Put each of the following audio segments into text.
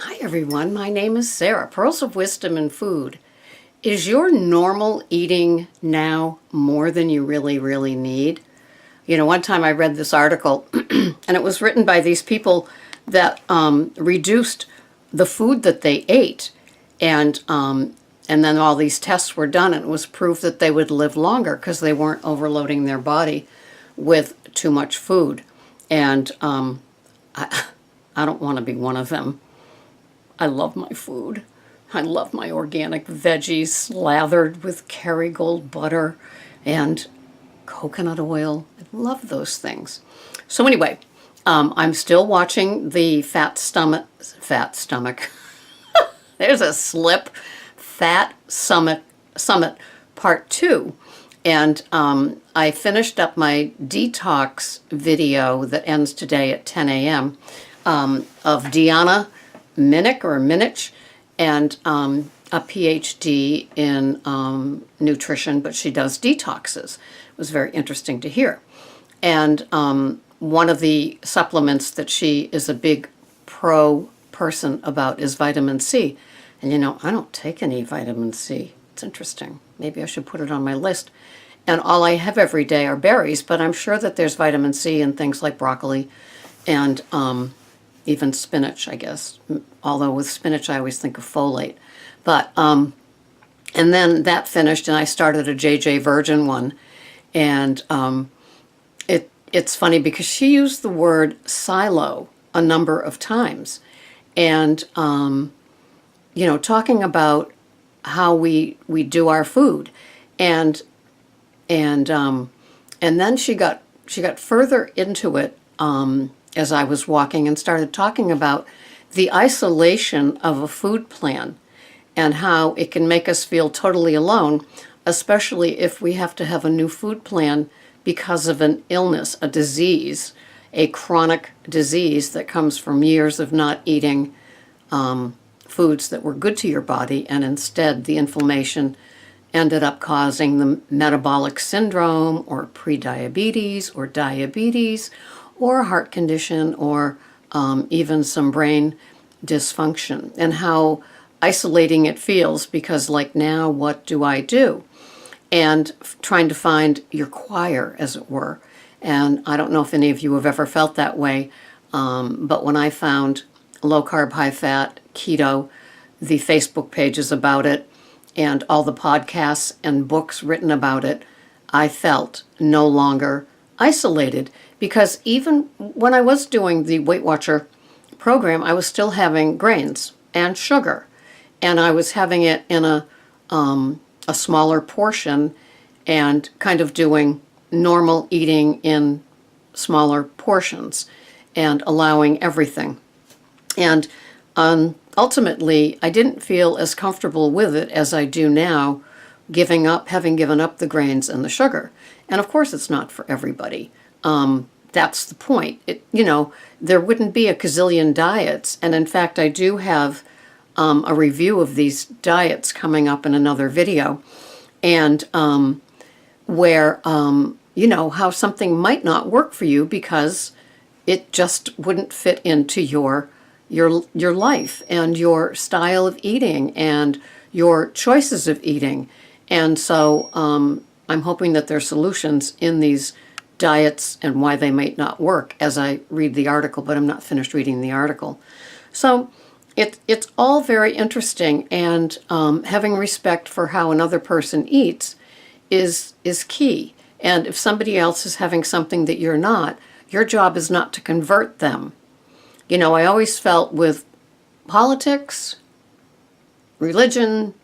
Hi everyone, my name is Sarah, Pearls of Wisdom in Food. Is your normal eating now more than you really need? One time I read this article and it was written by these people that reduced the food that they ate, and then all these tests were done and it was proved that they would live longer because they weren't overloading their body with too much food. And I don't want to be one of them. I love my food. I love my organic veggies slathered with Kerrygold butter and coconut oil. I love those things. So anyway, I'm still watching the Fat Stomach. There's a slip. Fat Summit Part 2. And I finished up my detox video that ends today at 10 a.m. Of Dianna Minik, and a PhD in nutrition, but she does detoxes. It was very interesting to hear. And one of the supplements that she is a big pro person about is vitamin C. And I don't take any vitamin C. It's interesting. Maybe I should put it on my list. And all I have every day are berries, but I'm sure that there's vitamin C in things like broccoli and even spinach, I guess. Although with spinach, I always think of folate. But, and then that finished, and I started a JJ Virgin one. And it's funny because she used the word silo a number of times. And, talking about how we do our food. And then she got further into it, as I was walking, and started talking about the isolation of a food plan and how it can make us feel totally alone, especially if we have to have a new food plan because of an illness, a disease, a chronic disease that comes from years of not eating foods that were good to your body, and instead the inflammation ended up causing the metabolic syndrome or prediabetes or diabetes or a heart condition, or even some brain dysfunction, and how isolating it feels because, like, now what do I do? And trying to find your choir, as it were. And I don't know if any of you have ever felt that way, but when I found low carb, high fat, keto, the Facebook pages about it, and all the podcasts and books written about it, I felt no longer isolated. Because even when I was doing the Weight Watcher program, I was still having grains and sugar. And I was having it in a smaller portion and kind of doing normal eating in smaller portions and allowing everything. And ultimately, I didn't feel as comfortable with it as I do now, having given up the grains and the sugar. And of course, it's not for everybody. That's the point. There wouldn't be a gazillion diets. And in fact, I do have a review of these diets coming up in another video. And where, how something might not work for you because it just wouldn't fit into your life and your style of eating and your choices of eating. And so I'm hoping that there are solutions in these diets and why they might not work as I read the article, but I'm not finished reading the article. So it's all very interesting, and having respect for how another person eats is key. And if somebody else is having something that you're not, your job is not to convert them. I always felt with politics, religion,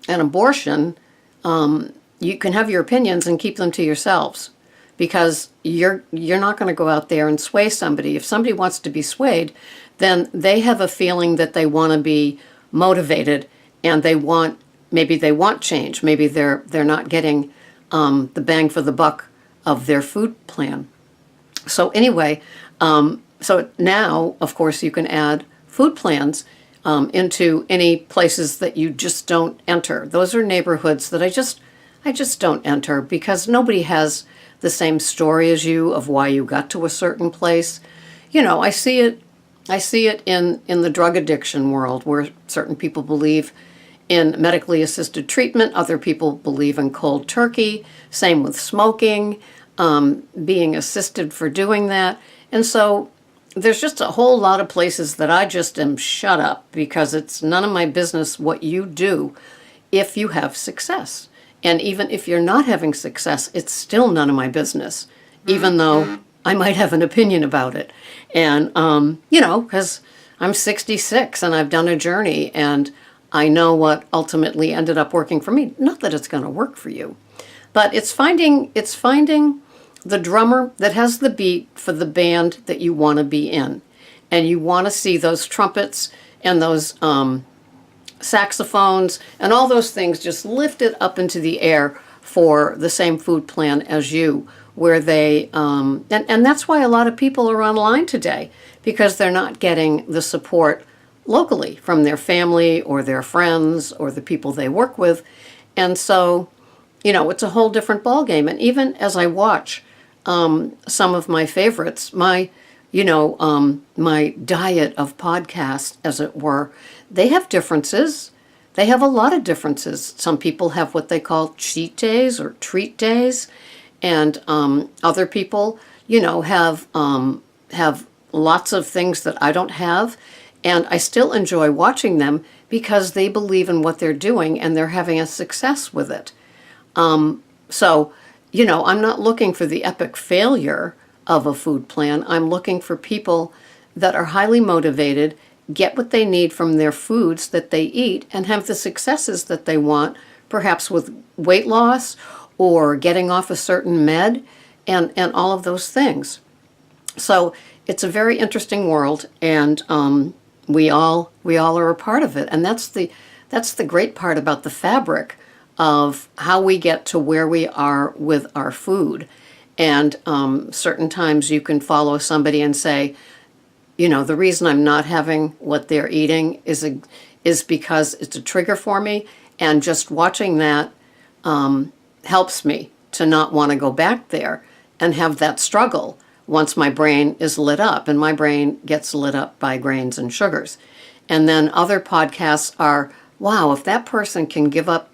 and abortion, you can have your opinions and keep them to yourselves. Because you're not going to go out there and sway somebody. If somebody wants to be swayed, then they have a feeling that they want to be motivated, and maybe they want change. Maybe they're not getting the bang for the buck of their food plan. So anyway, so now, of course, you can add food plans into any places that you just don't enter. Those are neighborhoods that I just don't enter because nobody has the same story as you of why you got to a certain place. I see it I see it in the drug addiction world, where certain people believe in medically assisted treatment, other people believe in cold turkey, same with smoking, being assisted for doing that. And so there's just a whole lot of places that I just am shut up, because it's none of my business what you do if you have success. And even if you're not having success, it's still none of my business, even though I might have an opinion about it. And, because I'm 66 and I've done a journey, and I know what ultimately ended up working for me. Not that it's going to work for you, but it's finding the drummer that has the beat for the band that you want to be in. And you want to see those trumpets and those saxophones and all those things just lifted up into the air for the same food plan as you, where they, and that's why a lot of people are online today, because they're not getting the support locally from their family or their friends or the people they work with. And so, it's a whole different ballgame. And even as I watch some of my favorites, my diet of podcasts, as it were, they have differences. They have a lot of differences. Some people have what they call cheat days or treat days, and other people, have lots of things that I don't have. And I still enjoy watching them because they believe in what they're doing and they're having a success with it. So, I'm not looking for the epic failure of a food plan. I'm looking for people that are highly motivated, get what they need from their foods that they eat, and have the successes that they want, perhaps with weight loss or getting off a certain med and all of those things. So it's a very interesting world, and we all are a part of it. And that's the great part about the fabric of how we get to where we are with our food. And certain times you can follow somebody and say, the reason I'm not having what they're eating is because it's a trigger for me. And just watching that helps me to not want to go back there and have that struggle once my brain is lit up. And my brain gets lit up by grains and sugars. And then other podcasts are, wow, if that person can give up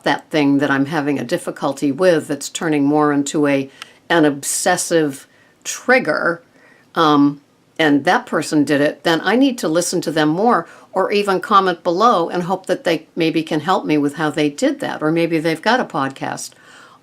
that thing that I'm having a difficulty with, that's turning more into an obsessive trigger, and that person did it, then I need to listen to them more, or even comment below and hope that they maybe can help me with how they did that, or maybe they've got a podcast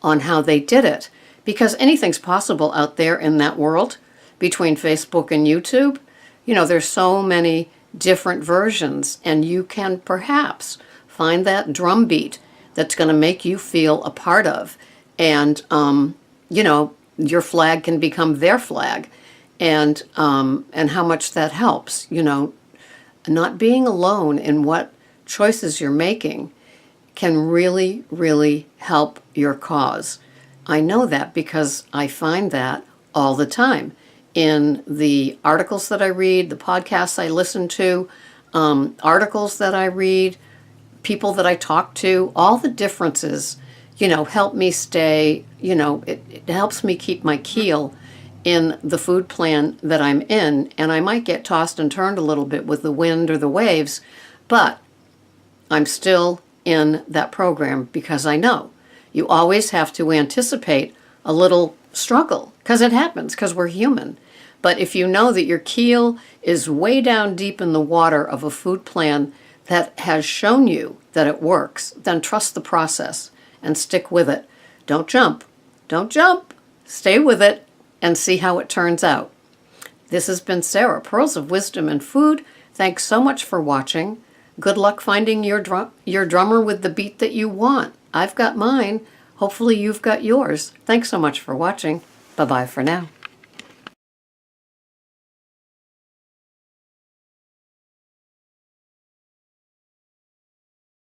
on how they did it. Because anything's possible out there in that world between Facebook and YouTube. There's so many different versions, and you can perhaps find that drum beat that's going to make you feel a part of. And, your flag can become their flag, and how much that helps. Not being alone in what choices you're making can really, really help your cause. I know that because I find that all the time in the articles that I read, the podcasts I listen to, articles that I read, people that I talk to. All the differences, help me stay, it helps me keep my keel in the food plan that I'm in. And I might get tossed and turned a little bit with the wind or the waves, but I'm still in that program, because I know you always have to anticipate a little struggle, because it happens, because we're human. But if you know that your keel is way down deep in the water of a food plan that has shown you that it works, then trust the process and stick with it. Don't jump. Don't jump. Stay with it and see how it turns out. This has been Sarah, Pearls of Wisdom and Food. Thanks so much for watching. Good luck finding your drummer with the beat that you want. I've got mine. Hopefully you've got yours. Thanks so much for watching. Bye-bye for now.